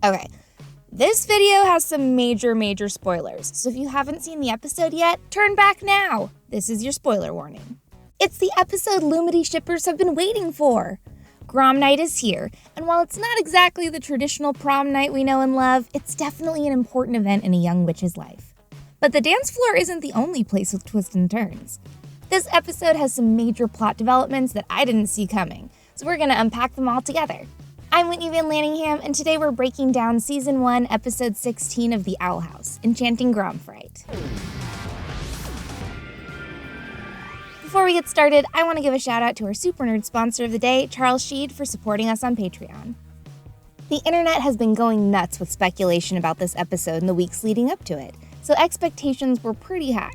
Okay, this video has some major spoilers, so if you haven't seen the episode yet, turn back now. This is your spoiler warning. It's the episode Lumity shippers have been waiting for. Grom Night is here, and while it's not exactly the traditional prom night we know and love, it's definitely an important event in a young witch's life. But the dance floor isn't the only place with twists and turns. This episode has some major plot developments that I didn't see coming, so we're gonna unpack them all together. I'm Whitney Van Laningham, and today we're breaking down Season 1, Episode 16 of The Owl House, Enchanting Grom Fright. Before we get started, I want to give a shout out to our super nerd sponsor of the day, Charles Sheed, for supporting us on Patreon. The internet has been going nuts with speculation about this episode in the weeks leading up to it, so expectations were pretty high.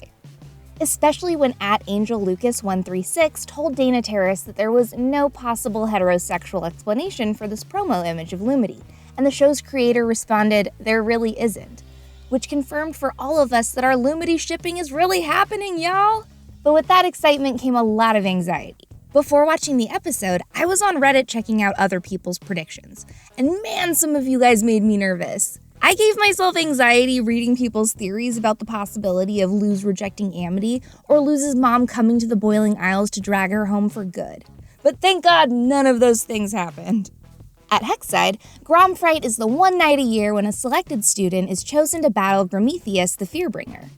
Especially when @AngelLucas136 told Dana Terrace that there was no possible heterosexual explanation for this promo image of Lumity, and the show's creator responded, "There really isn't," which confirmed for all of us that our Lumity shipping is really happening, y'all! But with that excitement came a lot of anxiety. Before watching the episode, I was on Reddit checking out other people's predictions, and man, some of you guys made me nervous. I gave myself anxiety reading people's theories about the possibility of Luz rejecting Amity or Luz's mom coming to the Boiling Isles to drag her home for good. But thank God none of those things happened. At Hexside, Grom Fright is the one night a year when a selected student is chosen to battle Prometheus the Fearbringer.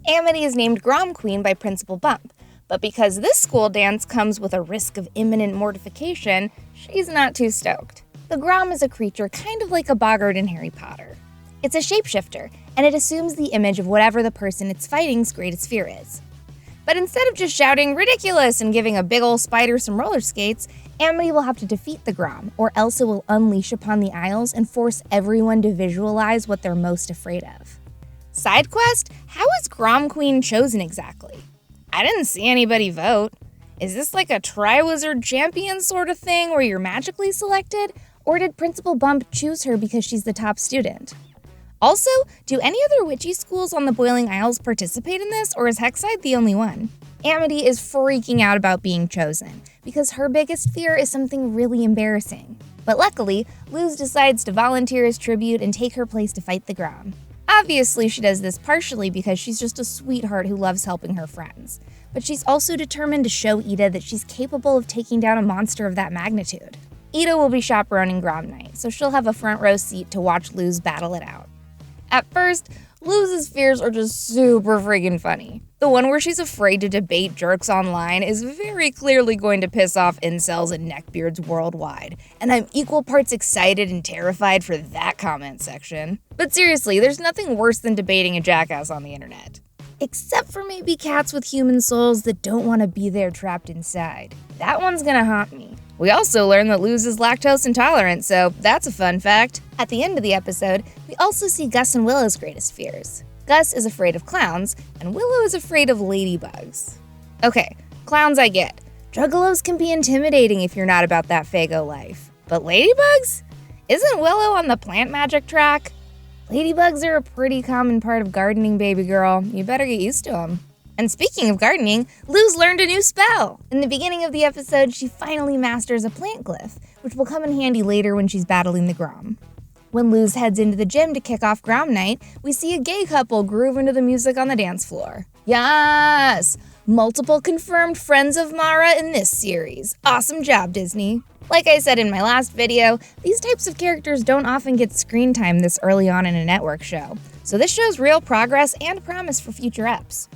Amity is named Grom Queen by Principal Bump, but because this school dance comes with a risk of imminent mortification, she's not too stoked. The Grom is a creature kind of like a boggart in Harry Potter. It's a shapeshifter, and it assumes the image of whatever the person it's fighting's greatest fear is. But instead of just shouting "ridiculous" and giving a big ol' spider some roller skates, Amity will have to defeat the Grom, or else it will unleash upon the Isles and force everyone to visualize what they're most afraid of. Side quest? How is Grom Queen chosen exactly? I didn't see anybody vote. Is this like a Triwizard Champion sort of thing where you're magically selected? Or did Principal Bump choose her because she's the top student? Also, do any other witchy schools on the Boiling Isles participate in this, or is Hexside the only one? Amity is freaking out about being chosen, because her biggest fear is something really embarrassing. But luckily, Luz decides to volunteer as tribute and take her place to fight the Grom. Obviously, she does this partially because she's just a sweetheart who loves helping her friends. But she's also determined to show Eda that she's capable of taking down a monster of that magnitude. Eda will be chaperoning Grom Night, so she'll have a front row seat to watch Luz battle it out. At first, Luz's fears are just super friggin' funny. The one where she's afraid to debate jerks online is very clearly going to piss off incels and neckbeards worldwide, and I'm equal parts excited and terrified for that comment section. But seriously, there's nothing worse than debating a jackass on the internet. Except for maybe cats with human souls that don't want to be there trapped inside. That one's gonna haunt me. We also learn that Luz is lactose intolerant, so that's a fun fact. At the end of the episode, we also see Gus and Willow's greatest fears. Gus is afraid of clowns, and Willow is afraid of ladybugs. Okay, clowns I get. Juggalos can be intimidating if you're not about that Faygo life. But ladybugs? Isn't Willow on the plant magic track? Ladybugs are a pretty common part of gardening, baby girl. You better get used to them. And speaking of gardening, Luz learned a new spell. In the beginning of the episode, she finally masters a plant glyph, which will come in handy later when she's battling the Grom. When Luz heads into the gym to kick off Grom Night, we see a gay couple grooving to the music on the dance floor. Yes! Multiple confirmed friends of Mara in this series. Awesome job, Disney. Like I said in my last video, these types of characters don't often get screen time this early on in a network show, so this shows real progress and promise for future eps.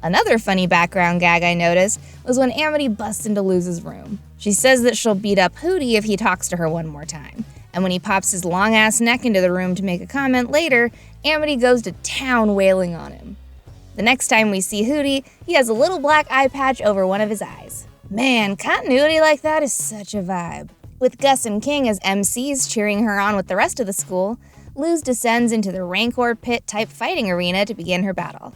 Another funny background gag I noticed was when Amity busts into Luz's room. She says that she'll beat up Hootie if he talks to her one more time. And when he pops his long-ass neck into the room to make a comment later, Amity goes to town wailing on him. The next time we see Hootie, he has a little black eye patch over one of his eyes. Man, continuity like that is such a vibe. With Gus and King as MCs cheering her on with the rest of the school, Luz descends into the Rancor Pit-type fighting arena to begin her battle.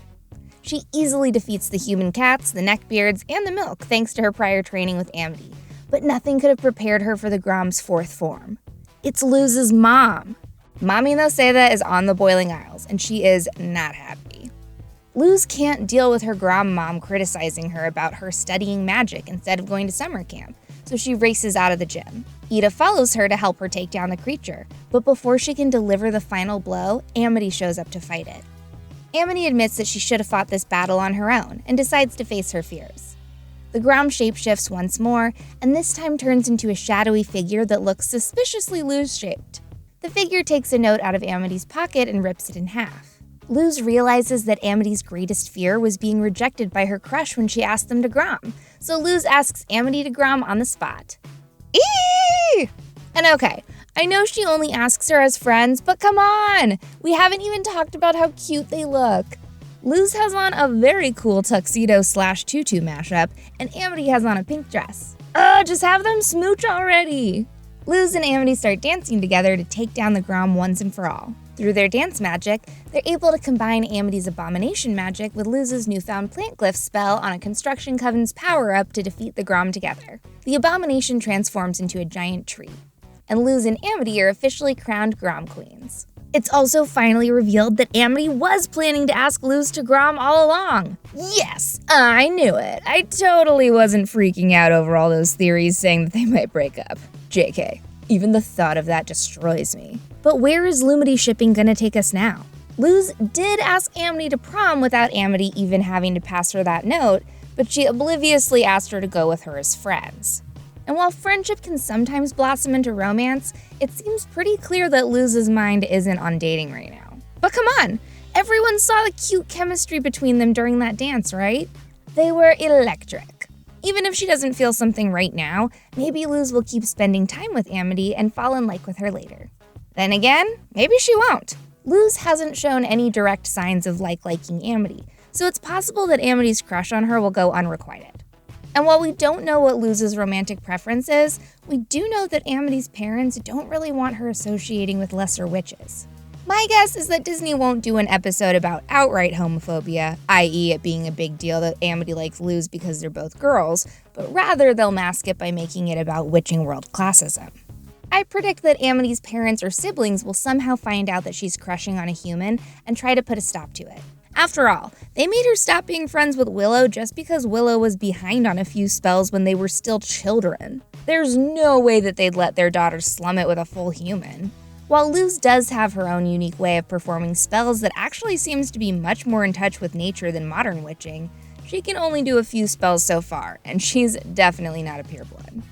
She easily defeats the human cats, the neckbeards, and the milk thanks to her prior training with Amity, but nothing could have prepared her for the Grom's fourth form. It's Luz's mom. Mommy Noseda is on the Boiling Isles, and she is not happy. Luz can't deal with her Grom mom criticizing her about her studying magic instead of going to summer camp, so she races out of the gym. Eda follows her to help her take down the creature, but before she can deliver the final blow, Amity shows up to fight it. Amity admits that she should have fought this battle on her own and decides to face her fears. The Grom shapeshifts once more, and this time turns into a shadowy figure that looks suspiciously Luz-shaped. The figure takes a note out of Amity's pocket and rips it in half. Luz realizes that Amity's greatest fear was being rejected by her crush when she asked them to Grom, so Luz asks Amity to Grom on the spot. Eee! And okay, I know she only asks her as friends, but come on! We haven't even talked about how cute they look. Luz has on a very cool tuxedo/tutu mashup, and Amity has on a pink dress. Just have them smooch already! Luz and Amity start dancing together to take down the Grom once and for all. Through their dance magic, they're able to combine Amity's abomination magic with Luz's newfound plant glyph spell on a construction coven's power-up to defeat the Grom together. The abomination transforms into a giant tree, and Luz and Amity are officially crowned Grom Queens. It's also finally revealed that Amity was planning to ask Luz to Grom all along. Yes, I knew it. I totally wasn't freaking out over all those theories saying that they might break up. JK. Even the thought of that destroys me. But where is Lumity shipping gonna take us now? Luz did ask Amity to prom without Amity even having to pass her that note, but she obliviously asked her to go with her as friends. And while friendship can sometimes blossom into romance, it seems pretty clear that Luz's mind isn't on dating right now. But come on, everyone saw the cute chemistry between them during that dance, right? They were electric. Even if she doesn't feel something right now, maybe Luz will keep spending time with Amity and fall in like with her later. Then again, maybe she won't. Luz hasn't shown any direct signs of liking Amity, so it's possible that Amity's crush on her will go unrequited. And while we don't know what Luz's romantic preference is, we do know that Amity's parents don't really want her associating with lesser witches. My guess is that Disney won't do an episode about outright homophobia, i.e. it being a big deal that Amity likes Luz because they're both girls, but rather they'll mask it by making it about witching world classism. I predict that Amity's parents or siblings will somehow find out that she's crushing on a human and try to put a stop to it. After all, they made her stop being friends with Willow just because Willow was behind on a few spells when they were still children. There's no way that they'd let their daughter slum it with a full human. While Luz does have her own unique way of performing spells that actually seems to be much more in touch with nature than modern witching, she can only do a few spells so far, and she's definitely not a pureblood.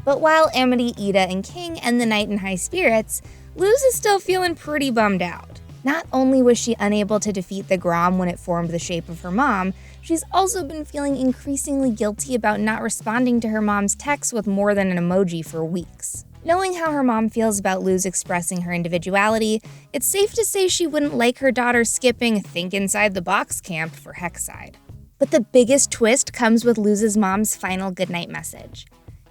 But while Amity, Eda, and King end the night in high spirits, Luz is still feeling pretty bummed out. Not only was she unable to defeat the Grom when it formed the shape of her mom, she's also been feeling increasingly guilty about not responding to her mom's texts with more than an emoji for weeks. Knowing how her mom feels about Luz expressing her individuality, it's safe to say she wouldn't like her daughter skipping Think Inside the Box camp for Hexside. But the biggest twist comes with Luz's mom's final goodnight message.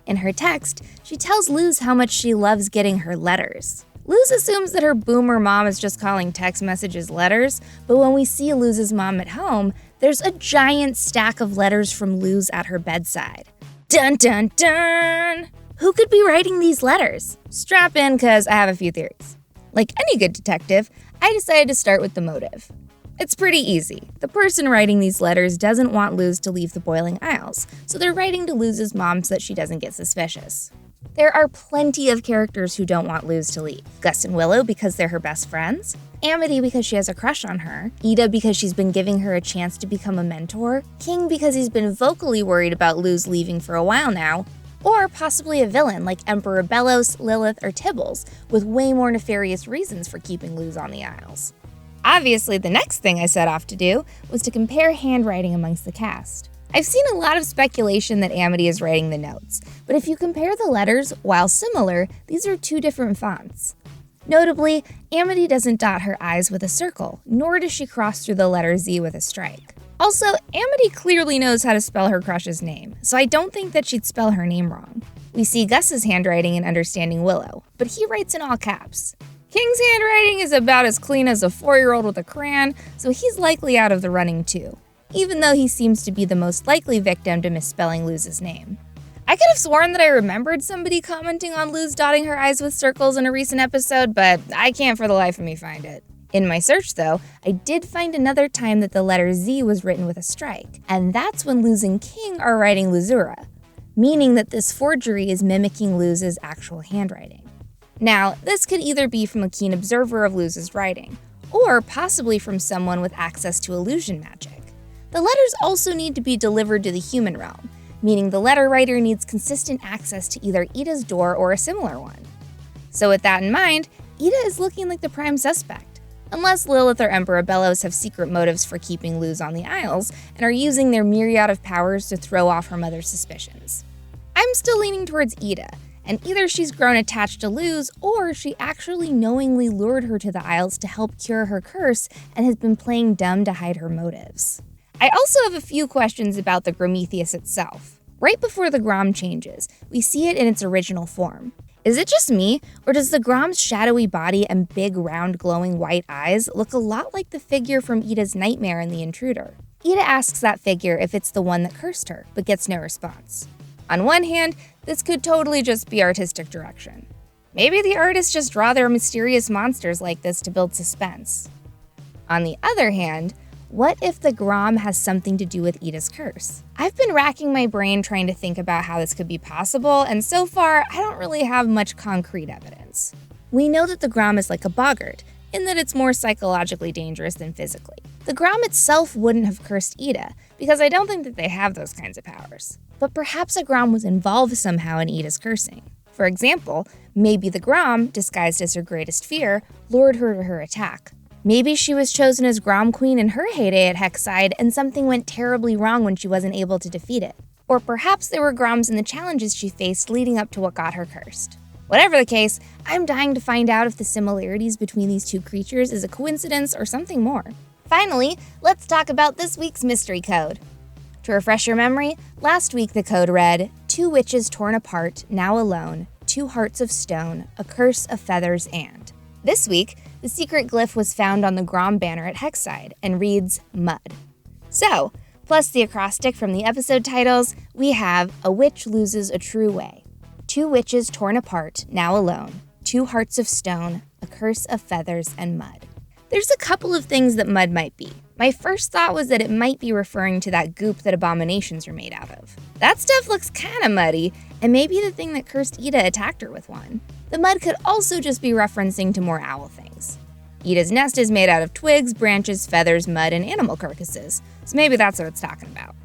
In her text, she tells Luz how much she loves getting her letters. Luz assumes that her boomer mom is just calling text messages letters, but when we see Luz's mom at home, there's a giant stack of letters from Luz at her bedside. Dun dun dun! Who could be writing these letters? Strap in, cause I have a few theories. Like any good detective, I decided to start with the motive. It's pretty easy. The person writing these letters doesn't want Luz to leave the Boiling Isles, so they're writing to Luz's mom so that she doesn't get suspicious. There are plenty of characters who don't want Luz to leave. Gus and Willow because they're her best friends, Amity because she has a crush on her, Eda because she's been giving her a chance to become a mentor, King because he's been vocally worried about Luz leaving for a while now, or possibly a villain like Emperor Bellos, Lilith, or Tibbles, with way more nefarious reasons for keeping Luz on the Isles. Obviously, the next thing I set off to do was to compare handwriting amongst the cast. I've seen a lot of speculation that Amity is writing the notes, but if you compare the letters, while similar, these are two different fonts. Notably, Amity doesn't dot her I's with a circle, nor does she cross through the letter Z with a strike. Also, Amity clearly knows how to spell her crush's name, so I don't think that she'd spell her name wrong. We see Gus's handwriting in Understanding Willow, but he writes in all caps. King's handwriting is about as clean as a 4-year-old with a crayon, so he's likely out of the running too, even though he seems to be the most likely victim to misspelling Luz's name. I could have sworn that I remembered somebody commenting on Luz dotting her I's with circles in a recent episode, but I can't for the life of me find it. In my search, though, I did find another time that the letter Z was written with a strike, and that's when Luz and King are writing Luzura. meaning that this forgery is mimicking Luz's actual handwriting. Now, this could either be from a keen observer of Luz's writing, or possibly from someone with access to illusion magic. The letters also need to be delivered to the human realm, meaning the letter writer needs consistent access to either Eda's door or a similar one. So with that in mind, Eda is looking like the prime suspect, unless Lilith or Emperor Bellows have secret motives for keeping Luz on the Isles and are using their myriad of powers to throw off her mother's suspicions. I'm still leaning towards Eda, and either she's grown attached to Luz or she actually knowingly lured her to the Isles to help cure her curse and has been playing dumb to hide her motives. I also have a few questions about the Grometheus itself. Right before the Grom changes, we see it in its original form. Is it just me, or does the Grom's shadowy body and big round glowing white eyes look a lot like the figure from Eda's nightmare in The Intruder? Eda asks that figure if it's the one that cursed her, but gets no response. On one hand, this could totally just be artistic direction. Maybe the artists just draw their mysterious monsters like this to build suspense. On the other hand, what if the Grom has something to do with Eda's curse? I've been racking my brain trying to think about how this could be possible, and so far, I don't really have much concrete evidence. We know that the Grom is like a boggart, in that it's more psychologically dangerous than physically. The Grom itself wouldn't have cursed Eda, because I don't think that they have those kinds of powers. But perhaps a Grom was involved somehow in Eda's cursing. For example, maybe the Grom, disguised as her greatest fear, lured her to her attack. Maybe she was chosen as Grom Queen in her heyday at Hexside and something went terribly wrong when she wasn't able to defeat it. Or perhaps there were Groms in the challenges she faced leading up to what got her cursed. Whatever the case, I'm dying to find out if the similarities between these two creatures is a coincidence or something more. Finally, let's talk about this week's mystery code. To refresh your memory, last week the code read, 2 witches torn apart, now alone, 2 hearts of stone, a curse of feathers and. This week, the secret glyph was found on the Grom banner at Hexside and reads mud. So, plus the acrostic from the episode titles, we have a witch loses a true way, 2 witches torn apart, now alone, 2 hearts of stone, a curse of feathers and mud. There's a couple of things that mud might be. My first thought was that it might be referring to that goop that abominations are made out of. That stuff looks kinda muddy, and maybe the thing that cursed Eda attacked her with one. The mud could also just be referencing to more owl things. Eda's nest is made out of twigs, branches, feathers, mud, and animal carcasses, so maybe that's what it's talking about.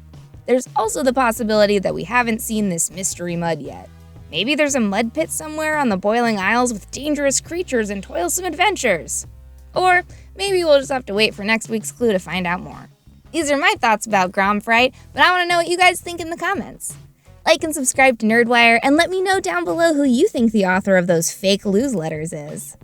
There's also the possibility that we haven't seen this mystery mud yet. Maybe there's a mud pit somewhere on the Boiling Isles with dangerous creatures and toilsome adventures. Or maybe we'll just have to wait for next week's clue to find out more. These are my thoughts about Grom Fright, but I want to know what you guys think in the comments. Like and subscribe to Nerdwire, and let me know down below who you think the author of those fake Luz letters is.